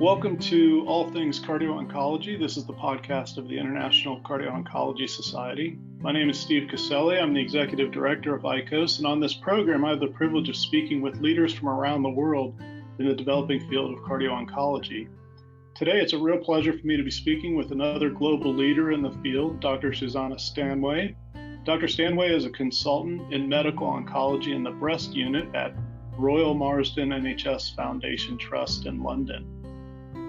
Welcome to All Things Cardio-Oncology. This is the podcast of the International Cardio-Oncology Society. My name is Steve Caselli. I'm the Executive Director of ICOS, and on this program I have the privilege of speaking with leaders from around the world in the developing field of cardio-oncology. Today it's a real pleasure for me to be speaking with another global leader in the field, Dr. Susannah Stanway. Dr. Stanway is a consultant in medical oncology in the breast unit at Royal Marsden NHS Foundation Trust in London.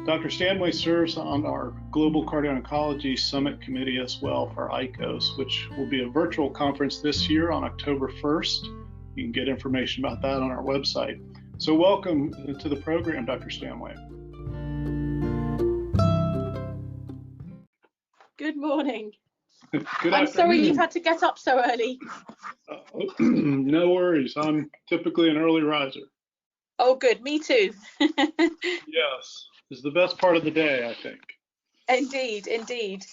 Dr. Stanway serves on our Global Cardio-Oncology Summit Committee as well for ICOS, which will be a virtual conference this year on October 1st. You can get information about that on our website. So welcome to the program, Dr. Stanway. Good morning. Good I'm sorry you've had to get up so early. No worries. I'm typically an early riser. Oh, good. Me too. Yes. Is the best part of the day, I think. Indeed, indeed.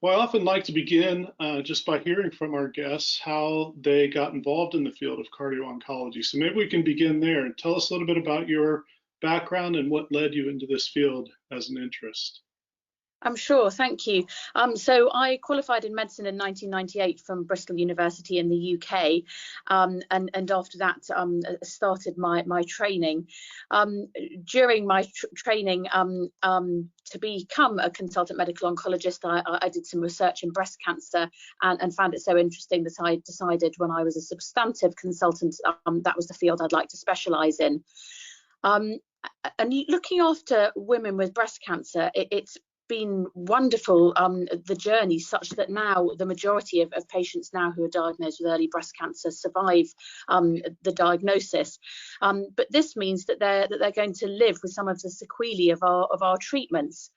Well, I often like to begin just by hearing from our guests how they got involved in the field of cardio-oncology. So maybe we can begin there and tell us a little bit about your background and what led you into this field as an interest. I'm sure, thank you. So I qualified in medicine in 1998 from Bristol University in the UK, and after that started my training. During my training to become a consultant medical oncologist, I did some research in breast cancer and found it so interesting that I decided when I was a substantive consultant that was the field I'd like to specialise in. And looking after women with breast cancer, it's been wonderful, the journey, such that now the majority of patients now who are diagnosed with early breast cancer survive the diagnosis. But this means that they're going to live with some of the sequelae of our treatments.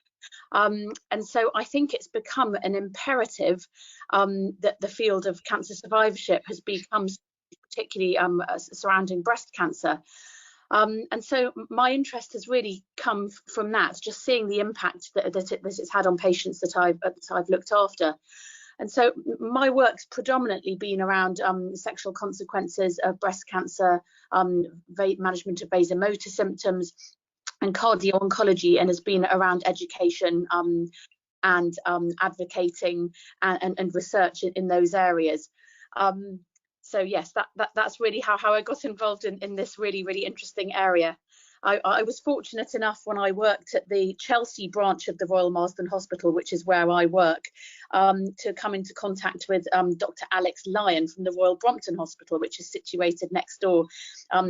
And so I think it's become an imperative that the field of cancer survivorship has become, particularly surrounding breast cancer. And so my interest has really come from that, just seeing the impact that it's had on patients that I've looked after. And so my work's predominantly been around sexual consequences of breast cancer, management of vasomotor symptoms, and cardio-oncology, and has been around education and advocating and research in those areas. So yes, that's really how I got involved in this really interesting area. I was fortunate enough when I worked at the Chelsea branch of the Royal Marsden Hospital, which is where I work, to come into contact with Dr. Alex Lyon from the Royal Brompton Hospital, which is situated next door.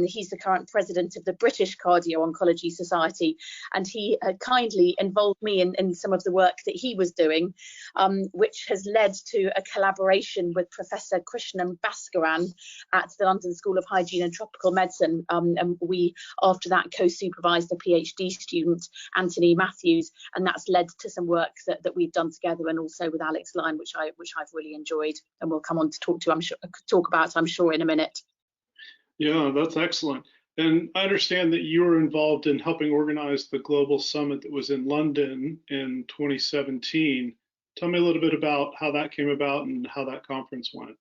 He's the current president of the British Cardio-Oncology Society, and he kindly involved me in some of the work that he was doing, which has led to a collaboration with Professor Krishnam Bhaskaran at the London School of Hygiene and Tropical Medicine. And we, after that, co-supervised a PhD student, Anthony Matthews, and that's led to some work that we've done together, and also with Alex Lyon, which I've really enjoyed, and we'll come on to talk about, I'm sure, in a minute. Yeah, that's excellent. And I understand that you were involved in helping organize the global summit that was in London in 2017. Tell me a little bit about how that came about and how that conference went.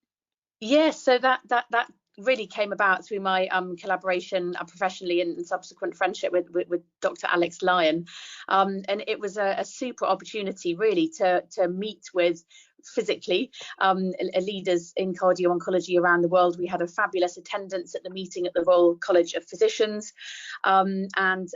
Yes, so that really came about through my collaboration professionally and subsequent friendship with Dr. Alex Lyon, and it was a super opportunity really to meet with physically leaders in cardio-oncology around the world. We had a fabulous attendance at the meeting at the Royal College of Physicians, and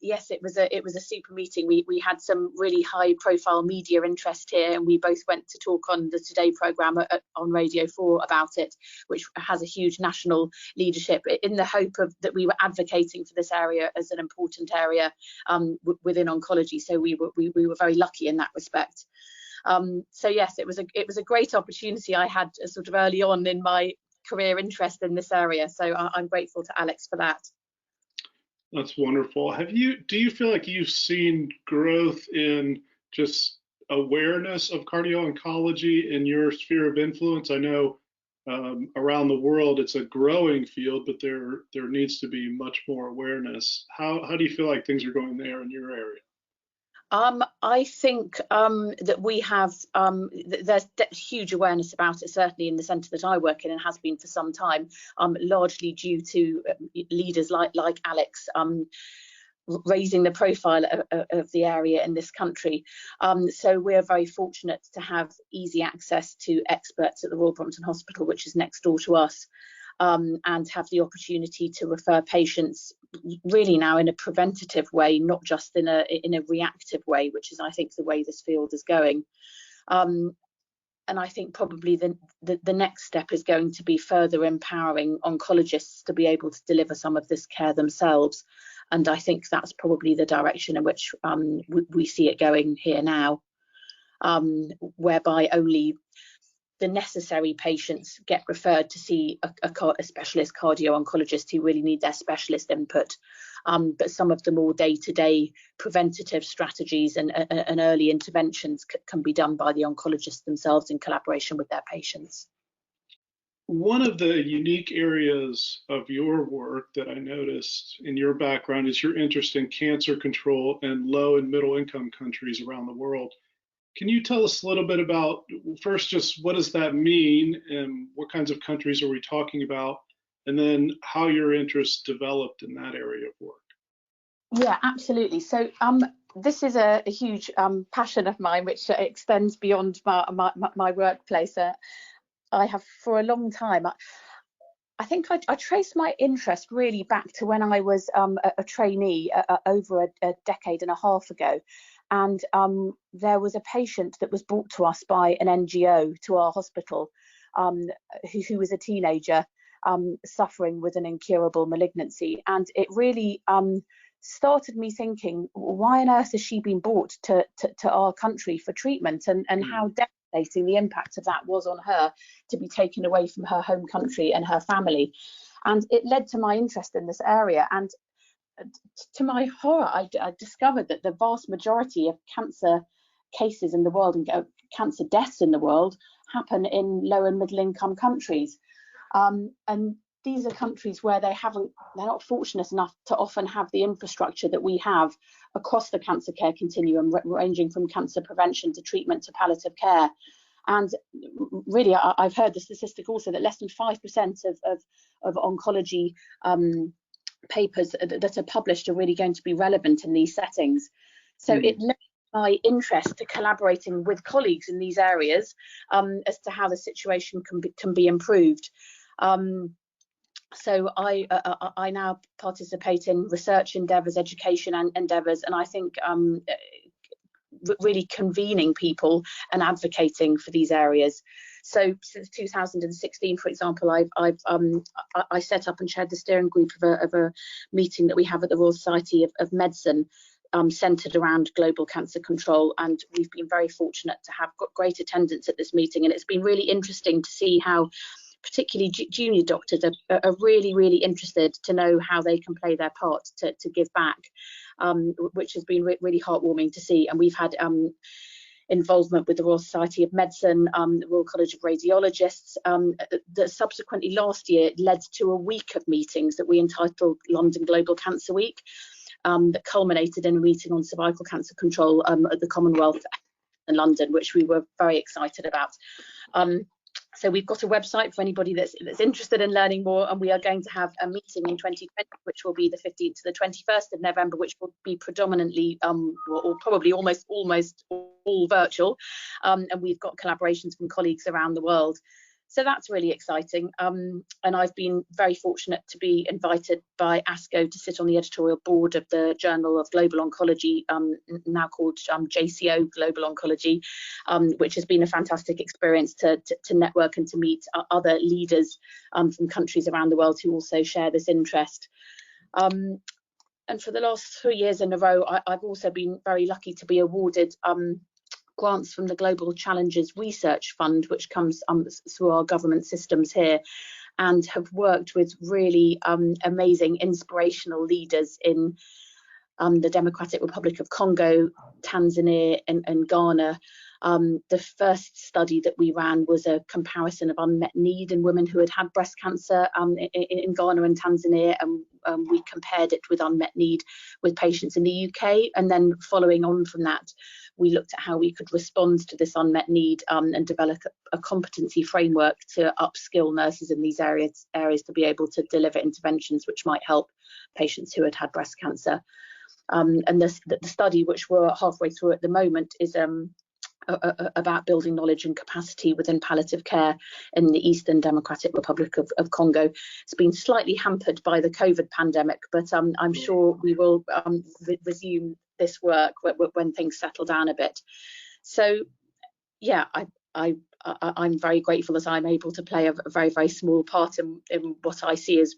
yes, it was a super meeting. We had some really high profile media interest here, and we both went to talk on the Today programme on Radio 4 about it, which has a huge national leadership, in the hope of that we were advocating for this area as an important area within oncology. So we were very lucky in that respect. So yes, it was a great opportunity I had sort of early on in my career interest in this area. So I'm grateful to Alex for that. That's wonderful. Do you feel like you've seen growth in just awareness of cardio-oncology in your sphere of influence? I know around the world it's a growing field, but there needs to be much more awareness. How do you feel like things are going there in your area? I think that we have, there's huge awareness about it, certainly in the centre that I work in, and has been for some time, largely due to leaders like Alex raising the profile of the area in this country. So we're very fortunate to have easy access to experts at the Royal Brompton Hospital, which is next door to us, and have the opportunity to refer patients really now in a preventative way, not just in a reactive way, which is, I think, the way this field is going. And I think probably the next step is going to be further empowering oncologists to be able to deliver some of this care themselves. And I think that's probably the direction in which we see it going here now, whereby only the necessary patients get referred to see a specialist cardio-oncologist who really need their specialist input. But some of the more day-to-day preventative strategies and early interventions can be done by the oncologists themselves in collaboration with their patients. One of the unique areas of your work that I noticed in your background is your interest in cancer control in low and middle income countries around the world. Can you tell us a little bit about, first, just what does that mean and what kinds of countries are we talking about? And then how your interest developed in that area of work. Yeah, absolutely. So this is a huge passion of mine, which extends beyond my workplace. I have for a long time. I think I traced my interest really back to when I was a trainee over a decade and a half ago. And there was a patient that was brought to us by an NGO to our hospital who was a teenager suffering with an incurable malignancy. And it really started me thinking, why on earth has she been brought to our country for treatment, and how devastating the impact of that was on her to be taken away from her home country and her family. And it led to my interest in this area. And to my horror, I discovered that the vast majority of cancer cases in the world and cancer deaths in the world happen in low and middle income countries. And these are countries where they're not fortunate enough to often have the infrastructure that we have across the cancer care continuum, ranging from cancer prevention to treatment to palliative care. And really, I've heard the statistic also that less than 5% of oncology papers that are published are really going to be relevant in these settings. So it led my interest to collaborating with colleagues in these areas as to how the situation can be improved. So I now participate in research endeavours, education endeavours, and I think really convening people and advocating for these areas. So since 2016, for example, I set up and chaired the steering group of a meeting that we have at the Royal Society of Medicine, centred around global cancer control, and we've been very fortunate to have got great attendance at this meeting, and it's been really interesting to see how particularly junior doctors are really, really interested to know how they can play their part to give back, which has been really heartwarming to see. And we've had involvement with the Royal Society of Medicine, the Royal College of Radiologists, that subsequently last year led to a week of meetings that we entitled London Global Cancer Week, that culminated in a meeting on cervical cancer control at the Commonwealth in London, which we were very excited about. So we've got a website for anybody that's interested in learning more, and we are going to have a meeting in 2020, which will be the 15th to the 21st of November, which will be predominantly or probably almost all virtual, and we've got collaborations from colleagues around the world. So that's really exciting. And I've been very fortunate to be invited by ASCO to sit on the editorial board of the Journal of Global Oncology, now called JCO Global Oncology, which has been a fantastic experience to network and to meet other leaders from countries around the world who also share this interest. And for the last 3 years in a row, I've also been very lucky to be awarded grants from the Global Challenges Research Fund, which comes through our government systems here, and have worked with really amazing, inspirational leaders in the Democratic Republic of Congo, Tanzania, and Ghana. The first study that we ran was a comparison of unmet need in women who had breast cancer in Ghana and Tanzania, and we compared it with unmet need with patients in the UK. And then following on from that, we looked at how we could respond to this unmet need and develop a competency framework to upskill nurses in these areas to be able to deliver interventions which might help patients who had breast cancer. And the study, which we're halfway through at the moment, is about building knowledge and capacity within palliative care in the Eastern Democratic Republic of Congo. It's been slightly hampered by the COVID pandemic, but I'm sure we will resume this work when things settle down a bit. So yeah, I'm very grateful that I'm able to play a very, very small part in what I see as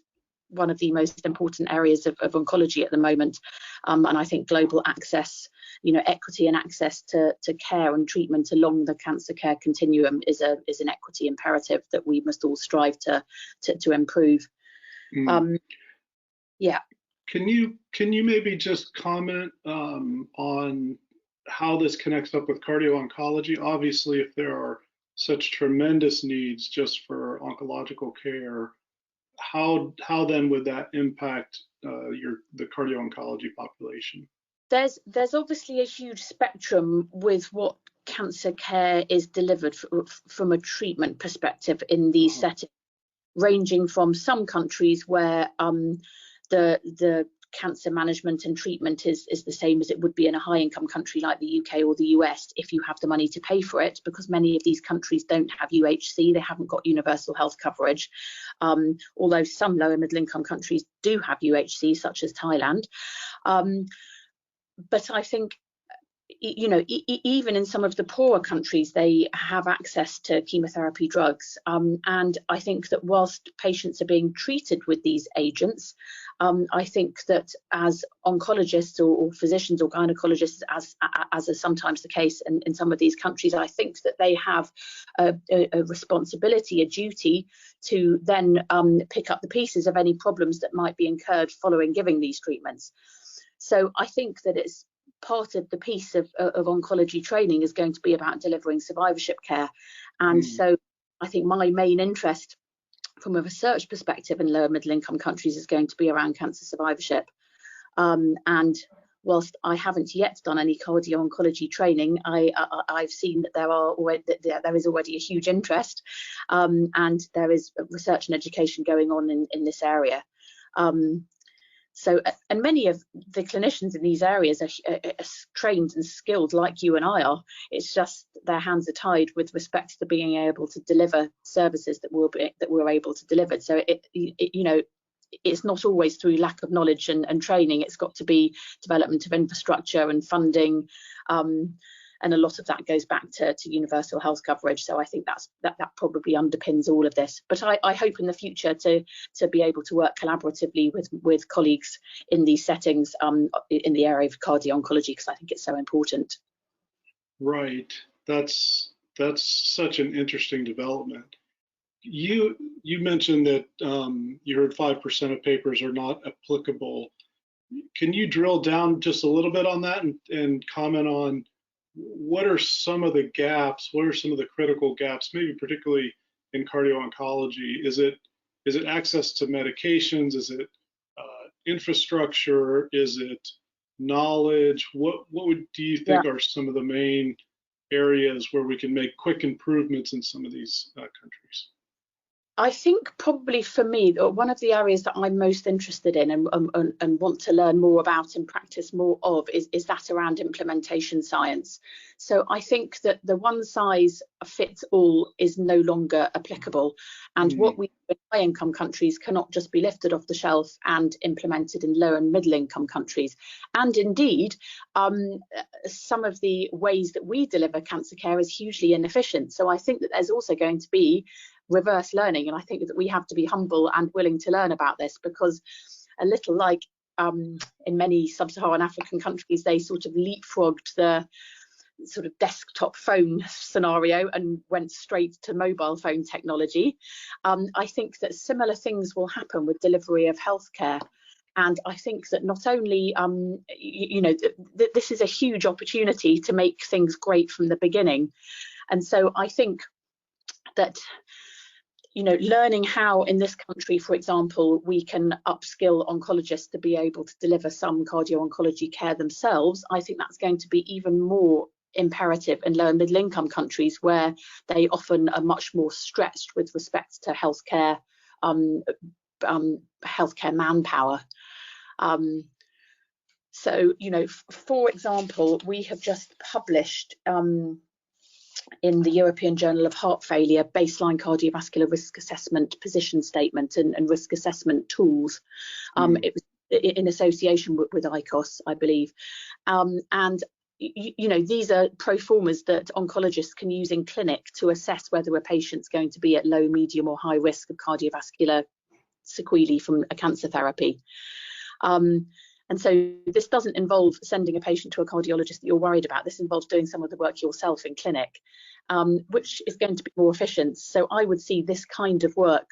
one of the most important areas of oncology at the moment. And I think global access, equity and access to care and treatment along the cancer care continuum is an equity imperative that we must all strive to improve. Yeah. Can you maybe just comment on how this connects up with cardio-oncology? Obviously, if there are such tremendous needs just for oncological care, how then would that impact the cardio-oncology population? There's obviously a huge spectrum with what cancer care is delivered from a treatment perspective in these settings, ranging from some countries where the cancer management and treatment is the same as it would be in a high income country like the UK or the US if you have the money to pay for it, because many of these countries don't have UHC, they haven't got universal health coverage, although some lower middle income countries do have UHC, such as Thailand. But I think, even in some of the poorer countries, they have access to chemotherapy drugs. And I think that whilst patients are being treated with these agents, I think that as oncologists or physicians or gynecologists, as is sometimes the case in some of these countries, I think that they have a responsibility, a duty to then pick up the pieces of any problems that might be incurred following giving these treatments. So I think that it's part of the piece of oncology training is going to be about delivering survivorship care. And so I think my main interest from a research perspective in lower middle income countries is going to be around cancer survivorship. And whilst I haven't yet done any cardio-oncology training, I've seen that there is already a huge interest, and there is research and education going on in this area. So, and many of the clinicians in these areas are trained and skilled like you and I are. It's just their hands are tied with respect to being able to deliver services that we're able to deliver. So, it's not always through lack of knowledge and training. It's got to be development of infrastructure and funding. And a lot of that goes back to universal health coverage. So I think that probably underpins all of this. But I hope in the future to be able to work collaboratively with colleagues in these settings in the area of cardio-oncology, because I think it's so important. Right. That's such an interesting development. You mentioned that you heard 5% of papers are not applicable. Can you drill down just a little bit on that and comment on what are some of the gaps? What are some of the critical gaps, maybe particularly in cardio-oncology? Is it access to medications? Is it infrastructure? Is it knowledge? What do you think are some of the main areas where we can make quick improvements in some of these countries? I think probably for me, one of the areas that I'm most interested in and want to learn more about and practice more of is that around implementation science. So I think that the one size fits all is no longer applicable. And what we do in high income countries cannot just be lifted off the shelf and implemented in low and middle income countries. And indeed, some of the ways that we deliver cancer care is hugely inefficient. So I think that there's also going to be reverse learning, and I think that we have to be humble and willing to learn about this, because a little like in many sub-Saharan African countries, they sort of leapfrogged the sort of desktop phone scenario and went straight to mobile phone technology. I think that similar things will happen with delivery of healthcare. And I think that not only, this is a huge opportunity to make things great from the beginning. And so I think that learning how in this country, for example, we can upskill oncologists to be able to deliver some cardio-oncology care themselves, I think that's going to be even more imperative in low and middle income countries, where they often are much more stretched with respect to healthcare manpower. So, for example, we have just published in the European Journal of Heart Failure baseline cardiovascular risk assessment position statement and risk assessment tools. It was in association with ICOS, I believe. And these are pro formas that oncologists can use in clinic to assess whether a patient's going to be at low, medium or high risk of cardiovascular sequelae from a cancer therapy. And so this doesn't involve sending a patient to a cardiologist that you're worried about. This involves doing some of the work yourself in clinic, which is going to be more efficient. So I would see this kind of work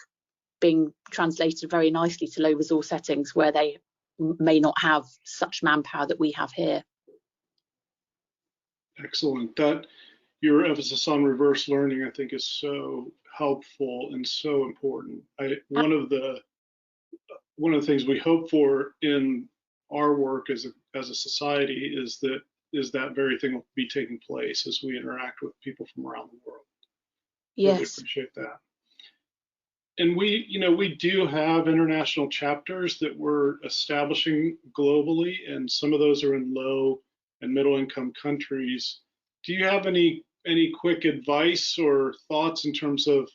being translated very nicely to low resource settings where they may not have such manpower that we have here. Excellent. That your emphasis on reverse learning, I think, is so helpful and so important. One of the things we hope for in our work as a society is that very thing will be taking place as we interact with people from around the world. Yes. Really appreciate that. And we do have international chapters that we're establishing globally, and some of those are in low and middle income countries. Do you have any quick advice or thoughts in terms of,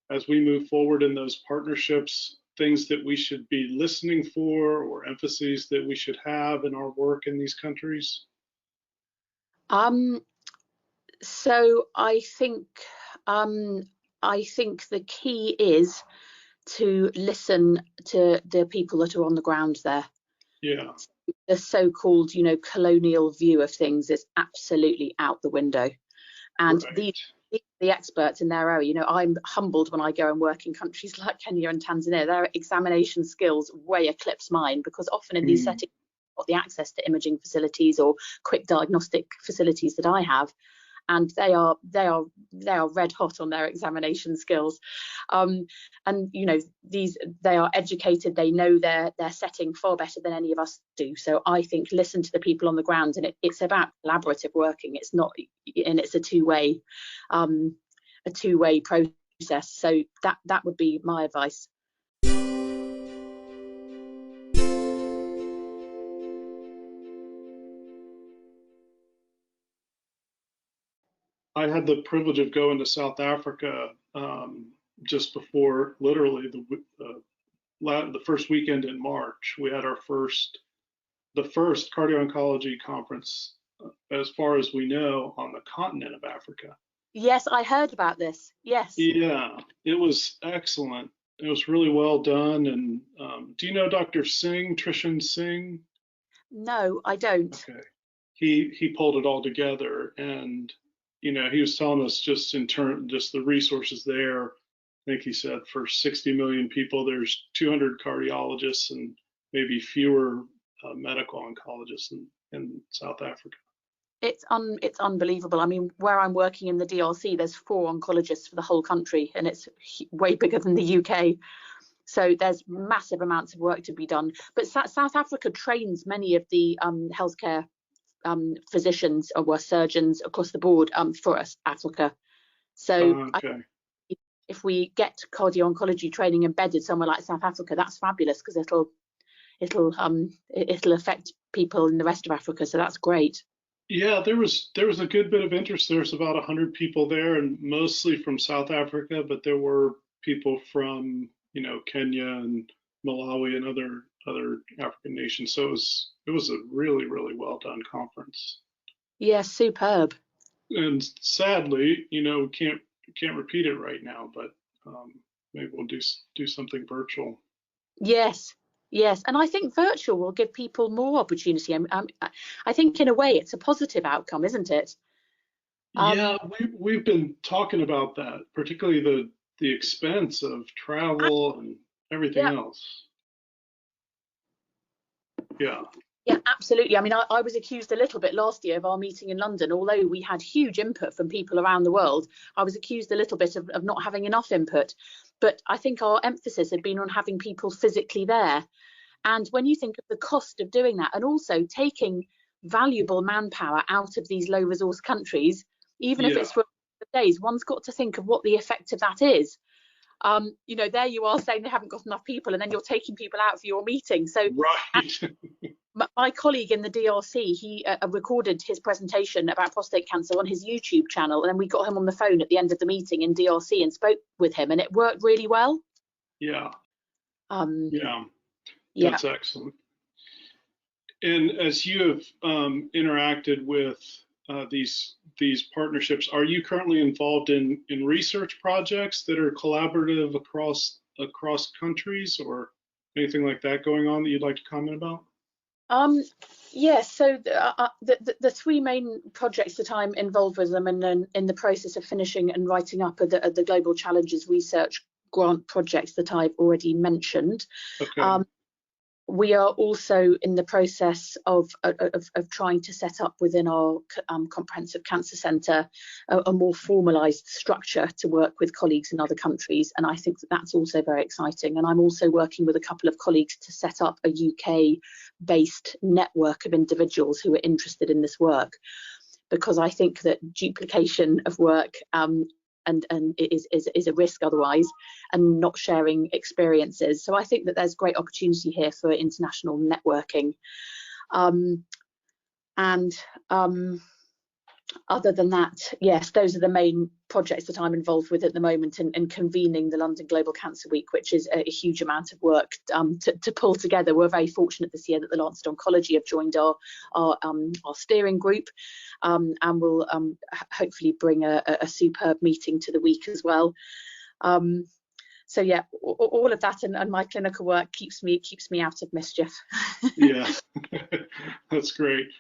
as we move forward in those partnerships, things that we should be listening for or emphases that we should have in our work in these countries? So I think the key is to listen to the people that are on the ground there. Yeah. The so-called, colonial view of things is absolutely out the window. And right. the experts in their area, I'm humbled when I go and work in countries like Kenya and Tanzania. Their examination skills way eclipse mine, because often in these settings, got the access to imaging facilities or quick diagnostic facilities that I have, and they are red hot on their examination skills. And they are educated, they know their setting far better than any of us do. So I think listen to the people on the ground, and it's about collaborative working. It's not, and it's a two-way process. So that would be my advice. I had the privilege of going to South Africa just before, literally, the first weekend in March. We had the first Cardio-Oncology conference, as far as we know, on the continent of Africa. Yes, I heard about this. Yes. Yeah, it was excellent. It was really well done. And do you know Dr. Singh, Trishan Singh? No, I don't. Okay. He pulled it all together, and he was telling us just the resources there. I think he said for 60 million people, there's 200 cardiologists and maybe fewer medical oncologists in South Africa. It's unbelievable. I mean, where I'm working in the DRC, there's 4 oncologists for the whole country, and it's way bigger than the UK. So there's massive amounts of work to be done. But South Africa trains many of the healthcare physicians or surgeons across the board for us, Africa. So if we get cardio-oncology training embedded somewhere like South Africa, that's fabulous, because it'll affect people in the rest of Africa. So that's great. Yeah, there was a good bit of interest. There's about 100 people there, and mostly from South Africa, but there were people from Kenya and Malawi and other African nations. So it was a really, really well done conference. Yeah, superb. And sadly, we can't repeat it right now, but maybe we'll do something virtual. Yes, and I think virtual will give people more opportunity. I think in a way it's a positive outcome, isn't it? Yeah, we've been talking about that, particularly the expense of travel and everything else. Yeah. Yeah, absolutely. I mean, I was accused a little bit last year of our meeting in London. Although we had huge input from people around the world, I was accused a little bit of not having enough input. But I think our emphasis had been on having people physically there. And when you think of the cost of doing that, and also taking valuable manpower out of these low resource countries, even if it's for days, one's got to think of what the effect of that is. There you are saying they haven't got enough people, and then you're taking people out for your meeting. So right. my colleague in the DRC, he recorded his presentation about prostate cancer on his YouTube channel, and then we got him on the phone at the end of the meeting in DRC and spoke with him, and it worked really well. Yeah. Yeah. That's excellent. And as you have interacted with these partnerships, are you currently involved in research projects that are collaborative across countries, or anything like that going on that you'd like to comment about? Yes, so the three main projects that I'm involved with them and in the process of finishing and writing up are the Global Challenges Research Grant projects that I've already mentioned. Okay. We are also in the process of trying to set up within our Comprehensive Cancer Centre a more formalised structure to work with colleagues in other countries, and I think that's also very exciting. And I'm also working with a couple of colleagues to set up a UK-based network of individuals who are interested in this work, because I think that duplication of work and is a risk otherwise, and not sharing experiences. So I think that there's great opportunity here for international networking. Other than that, yes, those are the main projects that I'm involved with at the moment, and convening the London Global Cancer Week, which is a huge amount of work to pull together. We're very fortunate this year that the Lancet Oncology have joined our steering group, and will hopefully bring a superb meeting to the week as well. So yeah, all of that and my clinical work keeps me out of mischief. Yeah, that's great.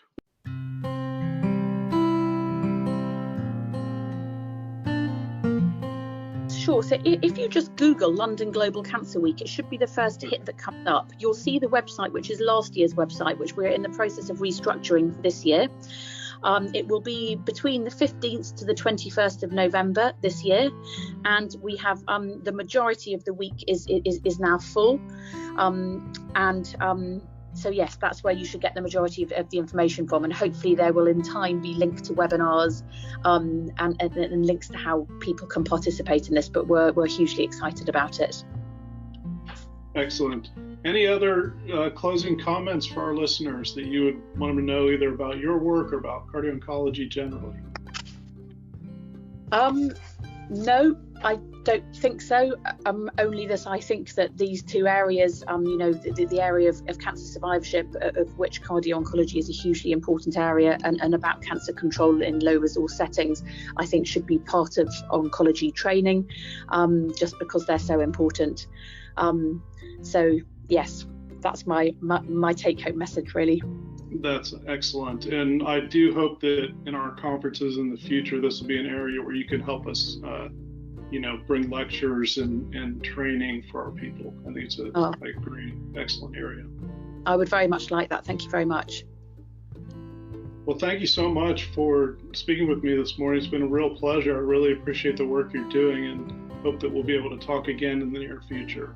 Sure. So if you just Google London Global Cancer Week, it should be the first hit that comes up. You'll see the website, which is last year's website, which we're in the process of restructuring for this year. It will be between the 15th to the 21st of November this year, and we have the majority of the week is now full, so yes, that's where you should get the majority of the information from, and hopefully there will in time be linked to webinars and links to how people can participate in this, but we're hugely excited about it. Excellent. Any other closing comments for our listeners that you would want them to know, either about your work or about cardio-oncology generally? No, I don't think so. Only that I think that these two areas, the area of cancer survivorship, of which cardio-oncology is a hugely important area, and about cancer control in low resource settings, I think should be part of oncology training, just because they're so important. So yes, that's my take-home message, really. That's excellent. And I do hope that in our conferences in the future, this will be an area where you can help us, bring lectures and training for our people. I think it's a great, excellent area. I would very much like that. Thank you very much. Well, thank you so much for speaking with me this morning. It's been a real pleasure. I really appreciate the work you're doing, and hope that we'll be able to talk again in the near future.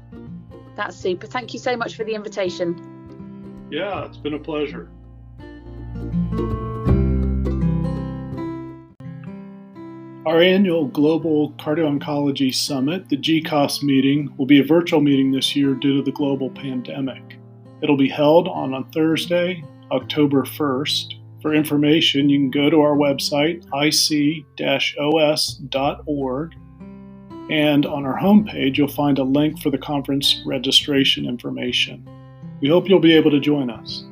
That's super. Thank you so much for the invitation. Yeah, it's been a pleasure. Our annual Global Cardio-Oncology Summit, the GCOS meeting, will be a virtual meeting this year due to the global pandemic. It'll be held on Thursday, October 1st. For information, you can go to our website, ic-os.org, and on our homepage, you'll find a link for the conference registration information. We hope you'll be able to join us.